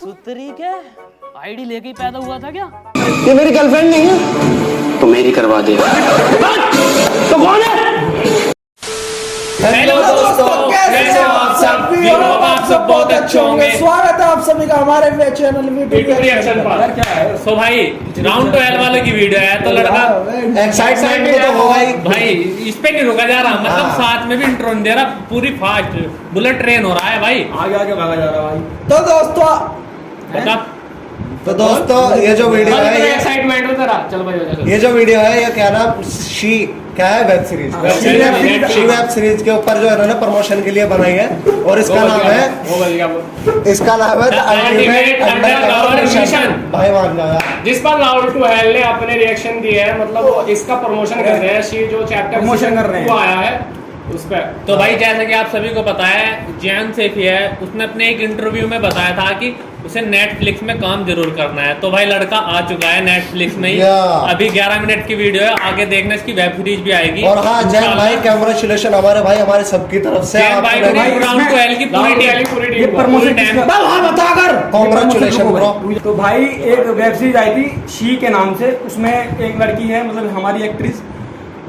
सुतरी के आईडी लेके ही पैदा हुआ था क्या? ये मेरी गर्लफ्रेंड नहीं है। तो मेरी करवा दे। तो कौन है? हेलो दोस्तों, कैसे हो आप सब? आप सब बहुत अच्छे होंगे। स्वागत है आप सभी का हमारे चैनल वीडियो रिएक्शन पर। क्या है? सो भाई राउंड 12 वाले की वीडियो है तो लड़का एक्साइटमेंट तो होगा ही भाई, इस पे नहीं रुका जा रहा, मतलब साथ में भी इंट्रो नहीं दे रहा, पूरी फास्ट बुलेट ट्रेन हो रहा है भाई, आगे आगे भागा जा रहा है भाई। तो दोस्तों ये जो वीडियो है एक्साइटमेंट हो जरा, चल भाई ये जो वीडियो है ये क्या नाम शी क्या है वेब सीरीज वेब सीरीज के ऊपर जो इन्होंने प्रमोशन के लिए बनाई है और इसका नाम है अल्टीमेट अंडरकवर मिशन। भाई मान जाओ जिस पर राउंड 12 ने अपने रिएक्शन दिए हैं, मतलब इसका प्रमोशन कर रहे हैं, शी जो चैप्टर प्रमोशन कर रहे हैं वो आया है उस पर। तो भाई जैसे कि आप सभी को पता है, जैन सेफी है, उसने अपने एक इंटरव्यू में बताया था कि उसे नेटफ्लिक्स में काम जरूर करना है। तो भाई लड़का आ चुका है नेटफ्लिक्स में ही। अभी 11 मिनट की वीडियो है, आगे देखना इसकी वेब सीरीज भी आएगी। और हाँ जैन भाई कांग्रेचुलेशन हमारे भाई हमारे सबकी तरफ से भाई राउंड 12 की पूरी प्रमोशन कांग्रेचुलेशन ब्रो। तो भाई एक वेब सीरीज आई थी शी के नाम से, उसमें एक लड़की है, मतलब हमारी एक्ट्रेस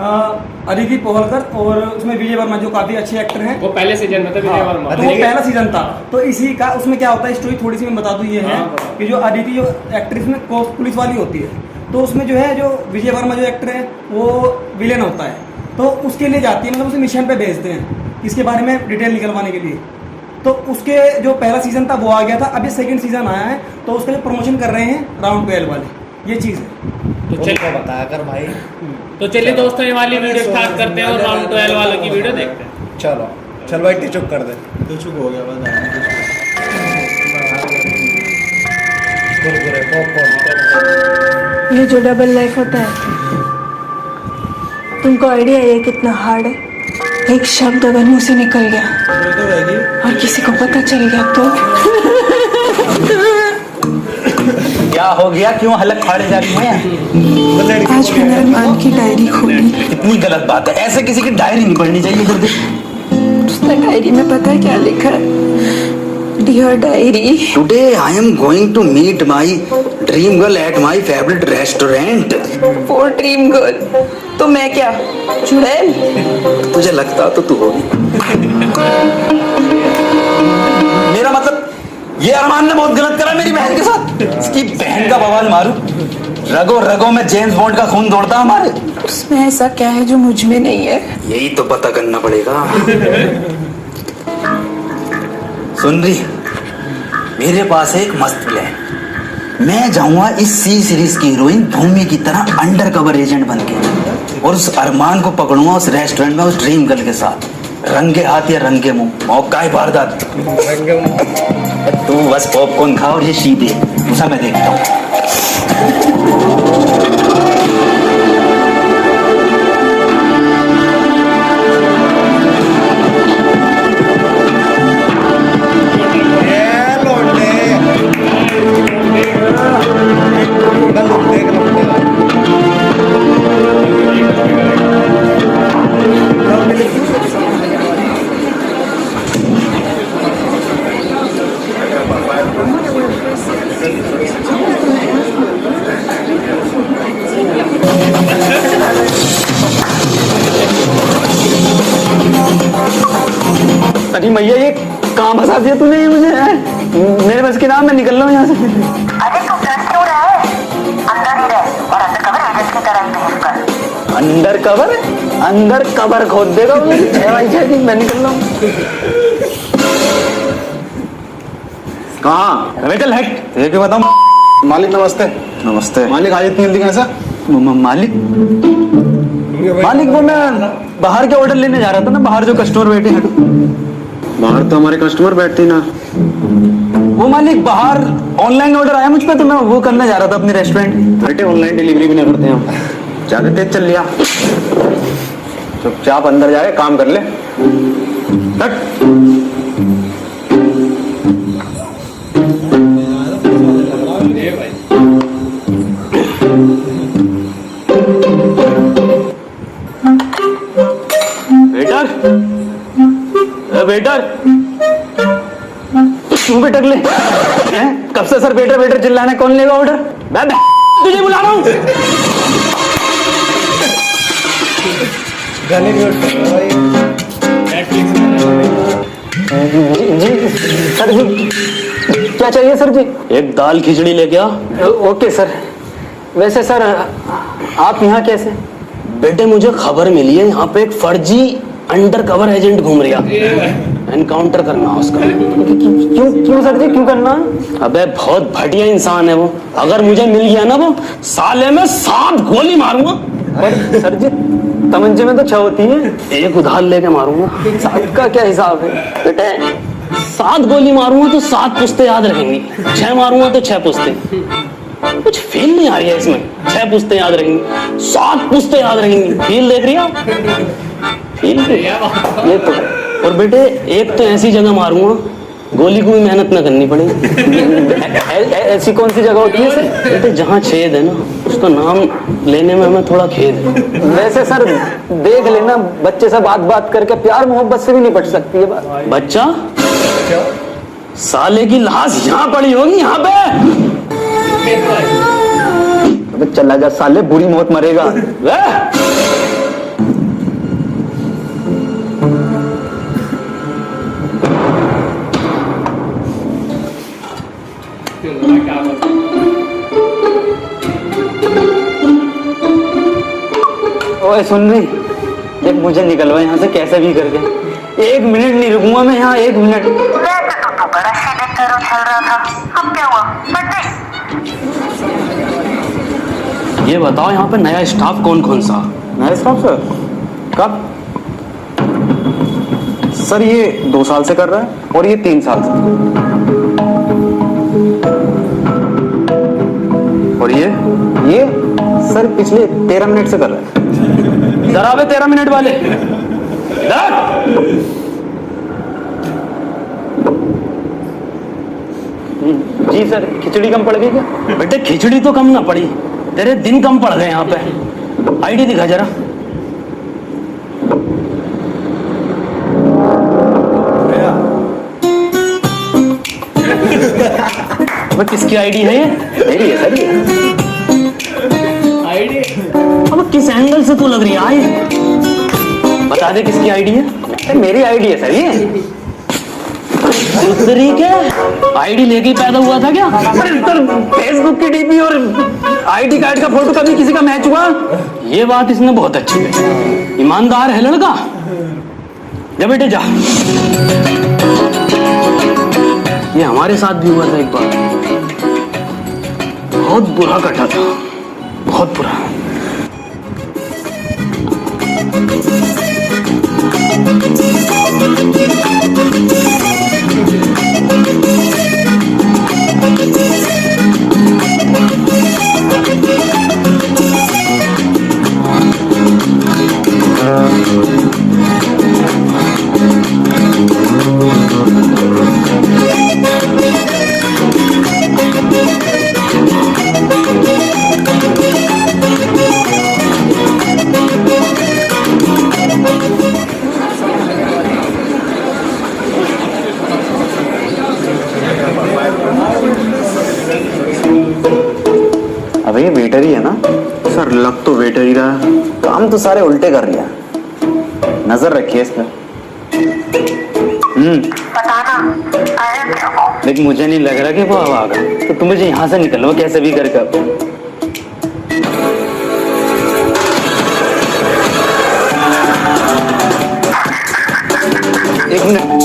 अदिति पोहलकर, और उसमें विजय वर्मा जो काफी अच्छे एक्टर हैं। वो पहले सीजन में था विजय वर्मा, तो वो पहला सीजन था। तो इसी का उसमें क्या होता है, स्टोरी थोड़ी सी मैं बता दूं, ये है कि जो अदिति जो एक्ट्रेस में पुलिस वाली होती है, तो उसमें जो है जो विजय वर्मा जो एक्टर है वो विलेन होता है, तो उसके लिए जाती है, मतलब उसे मिशन पे भेजते हैं इसके बारे में डिटेल निकलवाने के लिए। तो उसके जो पहला सीजन था वो आ गया था, अभी सेकंड सीजन आया है, तो उसका जो प्रमोशन कर रहे हैं राउंड 12 वाले, ये चीज़ है। तो चलिए बताया कर भाई। तो चलिए दोस्तों ये वाली वीडियो स्टार्ट करते हैं और राउंड 12 वाले की वीडियो देखते हैं। चलो चल भाई टिचुक कर दे। टिचुक हो गया पॉपकॉर्न। ये जो डबल लाइफ होता है, तुमको आइडिया है कितना हार्ड है? एक शब्द अगर मुंह से निकल गया और किसी को पता चल गया तो क्या हो गया? क्यों हलक फाड़े जा रही है? आज मैंने अरमान की डायरी खोली। इतनी गलत बात है, ऐसे किसी की डायरी नहीं पढ़नी चाहिए। इधर देख। उसने डायरी में पता है क्या लिखा है? Dear diary, today I am going to meet my dream girl at my favourite restaurant. For dream girl. तो मैं क्या चुड़ैल? तुझे लगता तो तू होगी। मेरा मतलब ये अरमान ने बहुत गलत करा मेरी बहन के साथ। इसकी बहन का बवाल मारू, रगों रगों में जेम्स बॉन्ड का खून दौड़ता हमारे। उसमें ऐसा क्या है जो मुझ में नहीं है? यही तो पता करना पड़ेगा। सुन रही, मेरे पास है एक मस्त प्लान। मैं जाऊंगा इस सी सीरीज की हीरोइन भूमि की तरह अंडर कवर एजेंट बन के, और उस अरमान को पकड़ूंगा उस रेस्टोरेंट में उस ड्रीम गर्ल के साथ, रंगे हाथ या रंगे मुंह, मौका है वारदात। तू बस पॉपकॉर्न खा और ये शी दे, उसे मैं देखता हूँ। अरे मैया ये कहाँ फंसा दिया तूने ये मुझे? मेरे बस के नाम मैं निकल रहा हूँ यहाँ से। अरे तू डर क्यों रहा है? अंदर ही रह और अंडर कवर एजेंट की तरह बिहेव कर। अंडर कवर खोद देगा मैं निकल रहा हूँ। कहाँ? अबे चल हट, ये क्यों बताऊँ? मालिक नमस्ते। नमस्ते। मालिक आज इतनी जल्दी कैसा? मालिक वो मैं बाहर के ऑर्डर लेने जा रहा था ना, बाहर जो कस्टमर बैठे हैं। बाहर तो हमारे कस्टमर बैठते ना। वो मालिक बाहर ऑनलाइन ऑर्डर आया मुझ पे, तो मैं वो करने जा रहा था अपने रेस्टोरेंट। अरे ऑनलाइन डिलीवरी भी नहीं करते हम। ज्यादा तेज चल लिया। चुपचाप अंदर जाके काम कर ले। वेटर, तू भी टक ले। कब से सर वेटर वेटर चिल्लाना, कौन लेगा ऑर्डर? तुझे बुला रहा हूँ। गाली म्यूट कर दो भाई। जी सर जी, क्या चाहिए सर जी? एक दाल खिचड़ी लेके आ। Okay sir. वैसे सर आप यहाँ कैसे? बेटे मुझे खबर मिली है यहाँ पे एक फर्जी अंडर कवर एजेंट घूम रहा, एनकाउंटर करना उसका। क्यों क्यों सर जी, क्यों करना? अबे बहुत घटिया इंसान है वो, अगर मुझे मिल गया ना वो साले में 7 गोली मारूंगा। पर सर जी तमंचे में तो 6 होती है, एक उधार लेके मारूंगा। 7 का क्या हिसाब है? बेटे 7 गोली मारूंगा तो 7 पुश्ते याद रखेंगी, 6 मारूंगा तो 6 पुश्ते। कुछ फील नहीं आ रही है इसमें। 6 पुश्ते याद रहेंगी, 7 पुश्ते याद रहेंगी। फील देख रही हो? फील ये तो। और बेटे एक तो ऐसी जगह मारूंगा गोली को भी मेहनत ना करनी पड़ेगी। ऐसी कौन सी जगह होती है सर? बेटे जहाँ छेद है ना उसका नाम लेने में हमें थोड़ा खेद है। वैसे सर देख लेना, बच्चे से बात बात करके प्यार मोहब्बत से भी निपट सकती है बात। बच्चा साले की लाश यहाँ पड़ी होगी, यहाँ पे। अबे चला जा साले, बुरी मौत मरेगा। ओए सुन रही, देख मुझे निकलवा यहाँ से कैसे भी करके। 1 मिनट नहीं रुकूंगा मैं यहाँ, 1 मिनट। वैसे तो बड़ा सीधे पैरों चल रहा था, अब क्या हुआ? बट ये बताओ यहाँ पे नया स्टाफ कौन कौन सा? नया स्टाफ सर? कब? सर ये 2 साल से कर रहा है और ये 3 साल से। और ये सर पिछले 13 मिनट से कर रहा है। जरा बे 13 मिनट वाले जी सर, खिचड़ी कम पड़ गई क्या? बेटे खिचड़ी तो कम ना पड़ी, तेरे दिन कम पड़ गए यहाँ पे। आईडी दिखा जरा। किसकी आईडी है ये? मेरी है सर ये। आईडी? अब किस एंगल से तू लग रही है आई? बता दे किसकी आईडी है? मेरी आईडी है सर ये। दूसरी के आईडी लेके पैदा हुआ था क्या? फेसबुक की डीपी और आईडी कार्ड का फोटो कभी किसी का मैच हुआ? ये बात इसने बहुत अच्छी कही। ईमानदार है लड़का। जा बेटे जा। ये हमारे साथ भी हुआ था एक बार, बहुत बुरा कटा था, बहुत बुरा। अबे ये वेटर ही है ना? सर लग तो वेटर ही रहा, काम तो सारे उल्टे कर लिया। नजर रखिए इस पर। बताना आया क्या वो? लेकिन मुझे नहीं लग रहा कि वो अब आ गया, तो तुम मुझे यहाँ से निकलो कैसे भी करके। एक मिनट।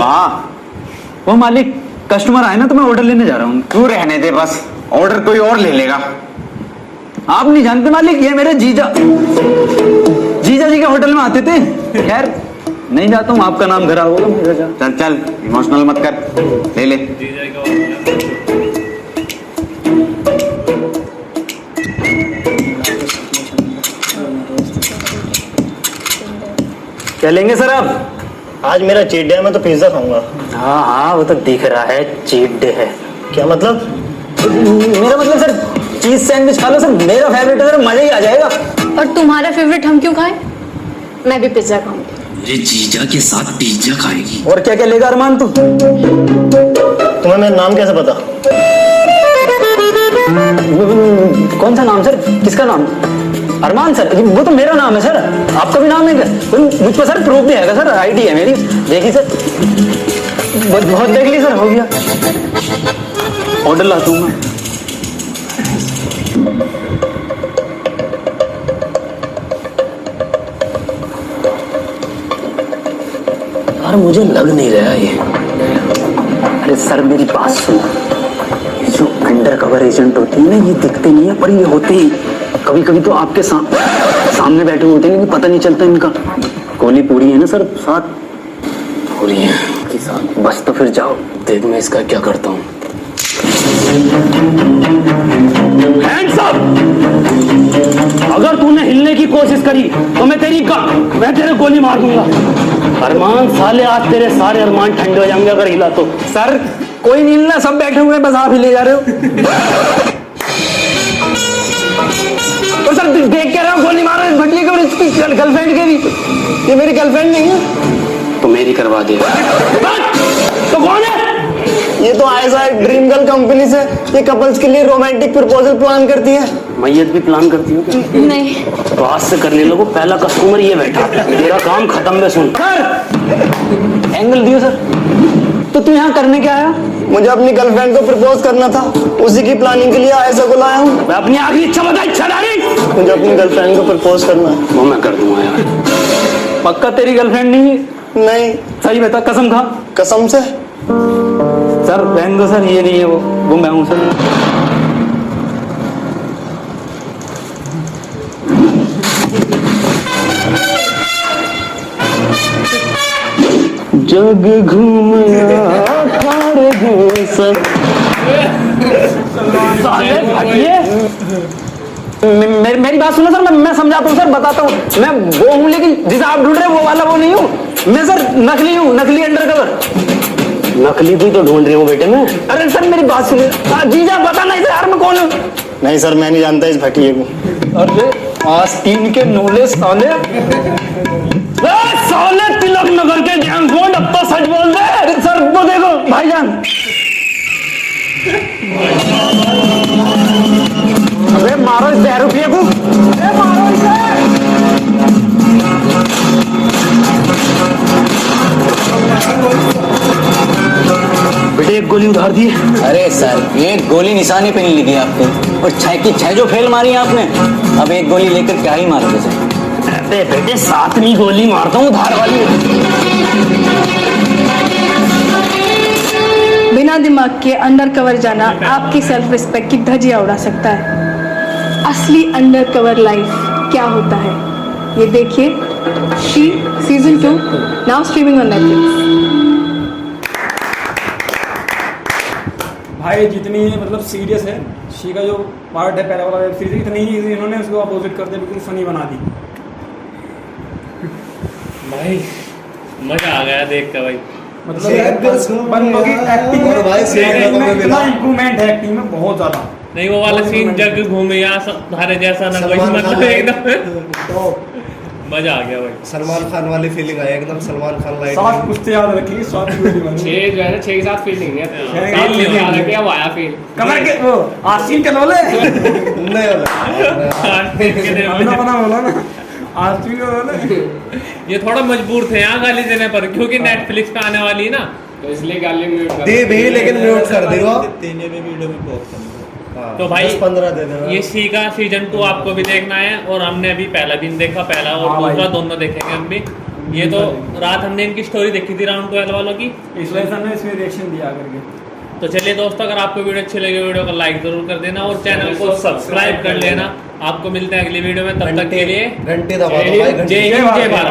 हाँ वो मालिक, कस्टमर आए ना तो मैं ऑर्डर लेने जा रहा हूँ। तू रहने दे बस, ऑर्डर कोई और ले लेगा। आप नहीं जानते मालिक, ये मेरे जीजा जी के होटल में आते थे। खैर नहीं जाता हूँ, आपका नाम खराब होगा मेरा। चल चल इमोशनल मत कर, ले ले। क्या लेंगे सर आप? आज मेरा चीट डे है, मैं तो पिज्जा खाऊंगा। हाँ हाँ वो तो दिख रहा है, चीट डे है। क्या मतलब? मेरा मतलब सर चीज सैंडविच खा लो सर, मेरा फेवरेट है सर, मजा ही आ जाएगा। और तुम्हारा फेवरेट हम क्यों खाएं? मैं भी पिज्जा खाऊंगी। मेरे जीजा के साथ पिज्जा खाएगी। और क्या क्या लेगा अरमान तू? तुम्हें मेरा नाम कैसे पता? कौन सा नाम सर? किसका नाम? अरमान सर, वो तो मेरा नाम है सर। आपका भी नाम है क्या? मुझ पर सर प्रूफ भी है सर, आईडी है मेरी। देखिए सर, बहुत देख ली सर, हो गया। ऑर्डर ला दूंगा। यार मुझे लग नहीं रहा ये। अरे सर मेरी बात सुनो, ये जो अंडर कवर एजेंट होते हैं ना, ये दिखते नहीं है पर ये होते ही। कभी कभी तो आपके सामने बैठे होते हैं लेकिन पता नहीं चलता इनका। गोली पूरी है ना सर? साथ पूरी है के साथ। बस तो फिर जाओ। देख मैं इसका क्या करता हूँ। Hands up! अगर तूने हिलने की कोशिश करी तो मैं तेरे गोली मार दूंगा। अरमान साले, आज तेरे सारे अरमान ठंडे हो जाएंगे अगर हिला तो। सर कोई नहीं हिलना, सब बैठे हुए हैं, बस आप ही ले जा रहे हो। तो सर देख के रहा हूँ, गोली मार रहे भटिया के और इसकी गर्लफ्रेंड के भी। ये मेरी गर्लफ्रेंड नहीं है। तो मेरी करवा दे। तो कौन है? ये तो ISI ड्रीम गर्ल कंपनी से ये कपल्स के लिए रोमांटिक प्रपोजल प्लान करती है। मैयत भी प्लान करती हो क्या? नहीं। तो आज से करने लोगों, पहला कस्टमर ये बैठा, तेरा काम खत्म है। सुन सर एंगल दियो सर। तो तू यहाँ करने क्या आया? मुझे अपनी गर्लफ्रेंड को प्रपोज करना था, उसी की प्लानिंग के लिए ISI को लाया हूँ। मैं अपनी आखिरी इच्छा बता, इच्छा डाली। मुझे अपनी गर्लफ्रेंड को प्रपोज करना है। वो मैं कर दूंगा यार। पक्का तेरी गर्लफ्रेंड नहीं? नहीं। सही बता, कसम खा। कसम से। सर रहने दो सर, ये नहीं है वो मैं हूँ सर। जग घूमया थारे घूम सब। साले भाटिए, मेरी बात सुनो सर, मैं समझाता हूँ सर, बताता हूँ। मैं वो हूँ लेकिन जिसे आप ढूंढ रहे हो वो वाला वो नहीं हूँ। मैं सर नकली हूँ, नकली अंडरकवर। नकली भी तो ढूंढ रही हूँ बेटे मैं। अरे सर मेरी बात सुनिए। जीजा बता नहीं सर, यार मैं कौन हूँ? नहीं सर, मैं नहीं जानता इस भटिए को। अरे आस्तीन के नूले साले। साले तिलक नगर के गैंग कोड, अब तो सच बोल दे। अरे सर वो देखो भाईजान। अरे मारो इस बहरूपिये को, अरे मारो इसे। बेटे एक गोली उधार दी। अरे सर एक गोली निशाने पे नहीं लगी आपको, और 6 की 6 जो फेल मारी आपने। अब एक गोली लेकर क्या ही मारोगे सर? अरे बेटे 7वीं गोली मारता हूँ उधार वाली। बिना दिमाग के अंडर कवर जाना आपकी सेल्फ रिस्पेक्ट की धज्जियां उड़ा सकता है। असली अंडर कवर लाइफ क्या होता है ये देखिए। She season 2 now streaming on Netflix. भाई जितनी मतलब सीरियस है शी का जो पार्ट है पहला वाला वेब सीरीज, इतनी ही इन्होंने उसको अपोजिट कर दिया, बिल्कुल फनी बना दी। भाई मजा आ गया देख कर भाई। मतलब बंदों की एक्टिंग में, भाई एक्टिंग में इतना इम्प्रूवमेंट है, एक्टिंग में बहुत ज्यादा। नहीं वो वाला सीन जग घूमे या धारे जैसा ना कोई, मतलब एकदम मजा आ गया भाई। सलमान खान वाली फीलिंग आई एकदम। सलमान खान लाइट। 7 पुश्ते याद रखी, 7 गोली मारी। 6 जो है ना, 6 के साथ फीलिंग है। छह 7 लेके आ रखे अब आया फील। कमर के वो आस्तीन के लोले। नहीं अपना बना बोला ना, आस्तीन के लोले। ये थोड़ा मजबूर थे यहाँ गाली देने पर, क्योंकि नेटफ्लिक्स पे आने वाली है ना, तो इसलिए गाली म्यूट कर दे भी, लेकिन म्यूट कर दे वो। तो भाई 10-15 दे देना। ये सी का सीजन 2 आपको भी देखना है, और हमने अभी पहला भी देखा, पहला और हाँ दूसरा भाई। दोनों देखेंगे हम भी। ये तो रात हमने इनकी स्टोरी देखी थी राउंड 12 वालों की, इस वजह से हमने इसमें रिएक्शन दिया करके। तो चलिए दोस्तों, अगर आपको वीडियो अच्छी लगी वीडियो को लाइक जरूर कर देना और चैनल को सब्सक्राइब कर लेना। आपको मिलते हैं अगली वीडियो में, तब तक के लिए घंटे दबा दो भाई, घंटे। जय हिंद जय भारत।